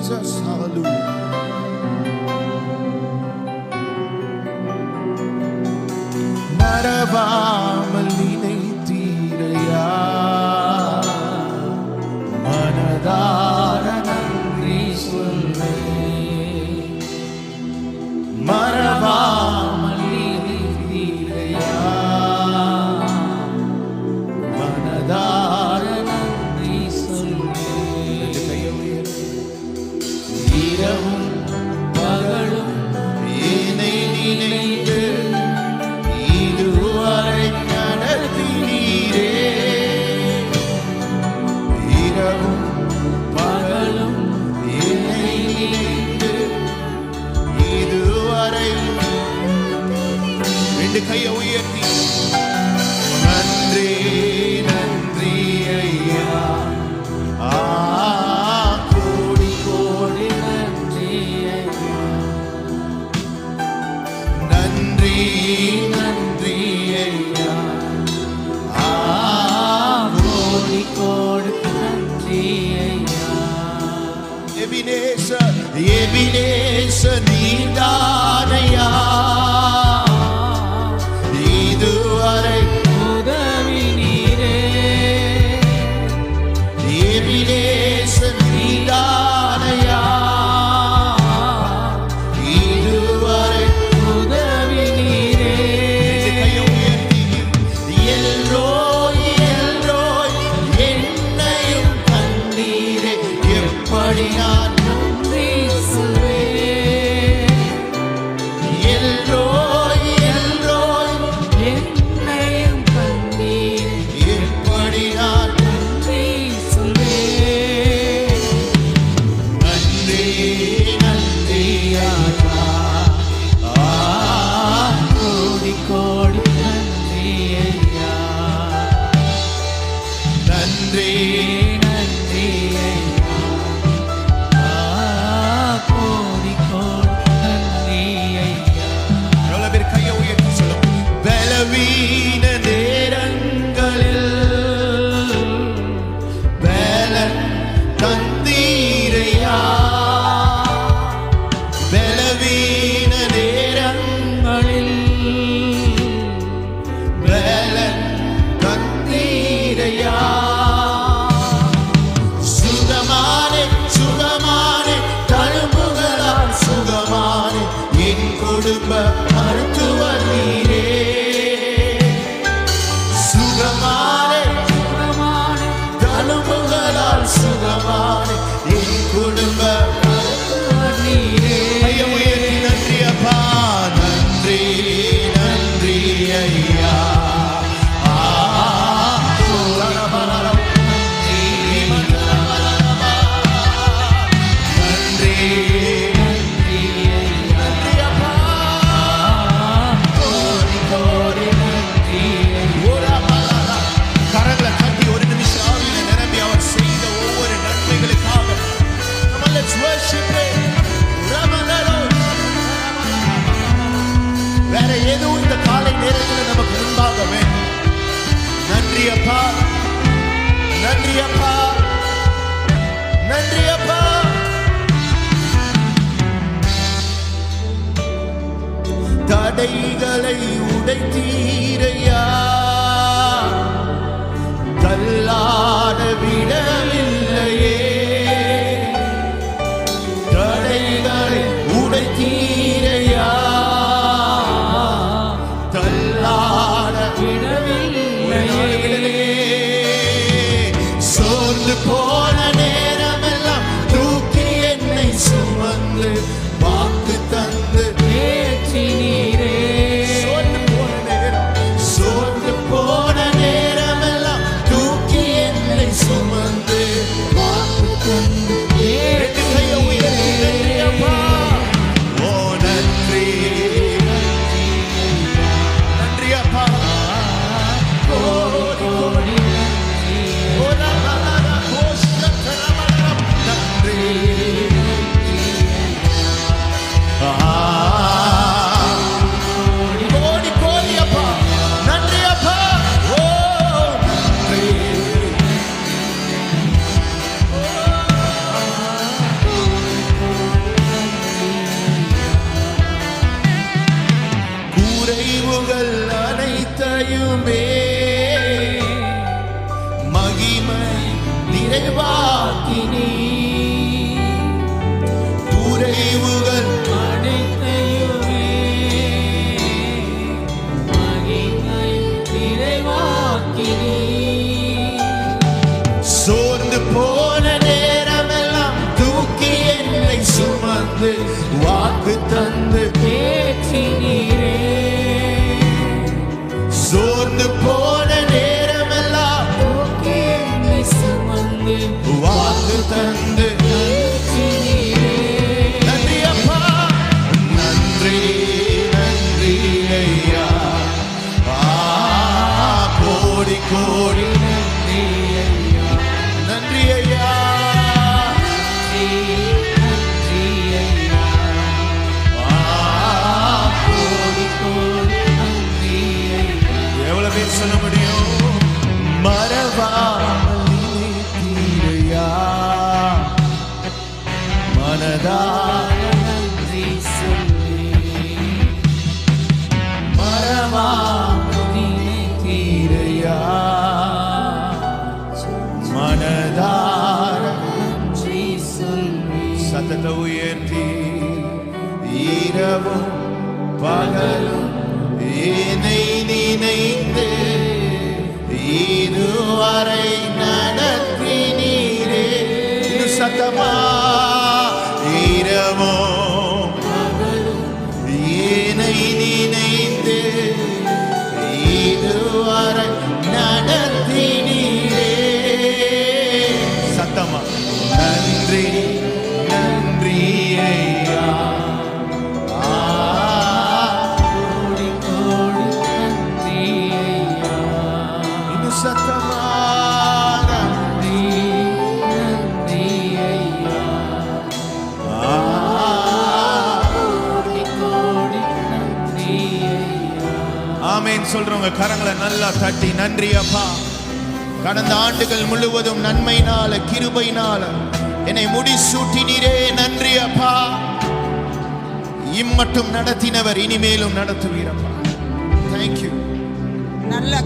Jesus. Hallelujah. மறவாமல் நினைத்தீரையா, மனதார நன்றி சொல்வேன். மறவாமல் நினைத்தீரையா, மனதார நன்றி சொல்வேன். இரவும் பகலும் என்னை நினைத்து இதுவரை நடத்தினீரே. இரவும் பகலும் என்னை நினைத்து இதுவரை. ரெண்டு கையை உயர்த்தி நன்றி நன்றி ஐயா, கோடி கோடி நன்றி ஐயா. நன்றி நன்றி ஐயா, கோடி கோடி நன்றி ஐயா. எபினேசர் எபினேசர் நீதானையா, இதுவரை உதவி நீரே. எபினேசர் நீதானையா, இதுவரை உதவி நீரே. எல்ரோய் எல்ரோய் என்னையும் கண்டீரே, எப்படி நான் நன்றி சொல்வேன். எல்ரோய் எல்ரோய் என்னையும் கண்டீரே, எப்படி நான் நன்றி சொல்வேன். நன்றி நன்றி ஐயா, கோடி கோடி நன்றி ஐயா. நன்றி நன்றி ஐயா, கோடி கோடி நன்றி ஐயா. எவ்வளவு பேர் கையை உயர்த்தி சொல்லும். பலவீன நேரங்களில் பலன் தந்தீரையா, பலவீன நேரங்களில் பலன் தந்தீரையா. சுகமானே சுகமானே தழும்புகளால் சுகமானே என் குடும்ப மருத்துவர் நீரே. சுகமானே சுகமானே தழும்புகளால் சுகமானே என் குடும்ப மருத்துவர் நீரே. கையை உயர்த்தி நன்றி அப்பா, நன்றி நன்றி ஐயா. கரங்களை தட்டி ஒரு நிமிஷம் ஆவியில நிரம்பி அவர் செய்த ஒவ்வொரு நன்மைகளுக்காக நம்ம let's worship him. வேற எதுவும் இந்த காலை நேரத்தில் நமக்கு முன்பாக வேண்டும். நன்றி அப்பா, நன்றி அப்பா, நன்றி அப்பா. தடைகளை உடைத்தீரையா, தள்ளாட விடவில்லையே. தடைகளை உடைத்தீரையா, தள்ளாட விடவில்லையே. சோர்ந்து போன நேரமெல்லாம் தூக்கி என்னை சுமந்து வாக்கு தந்து ஏற்றினீரே. சோர்ந்து போன நேரம், சோர்ந்து கோடி நன்றி ஐயா, நன்றி ஐயா, நன்றி ஐயா, கோடி கோடி நன்றி ஐயா. எவ்வளவு பேர் சொல்ல முடியும்? மறவாமல் நினைத்தீரையா, மனதார நன்றி சொல்லி மறவாமல் நினைத்தீரையா, மனதார நன்றி சொல்லி சத்தத்தை உயர்த்தி இரவும் பகலும் என்னை நினைந்து இதுவரை நடத்தினீரே. இன்னும் சத்தமா, இரவும் என்னை நினைந்து இதுவரை நடத்தினீரே. சத்தமா, நன்றி நன்றி ஐயா, கோடி கோடி நன்றி ஐயா, இன்னும் சத்தமா, நன்றி நன்றி ஐயா, கோடி கோடி நன்றி ஐயா. ஆமென் சொல்றவங்க கரங்களை நல்லா தட்டி நன்றி அப்பா. கடந்த ஆண்டுகள் முழுவதும் நன்மையினால கிருபையினால என்னை முடிசூட்டினீரே, நன்றி அப்பா. இம்மட்டும் நடத்தினவர் இனிமேலும் நடத்துவீரப்பா. தேங்க்யூ. நல்ல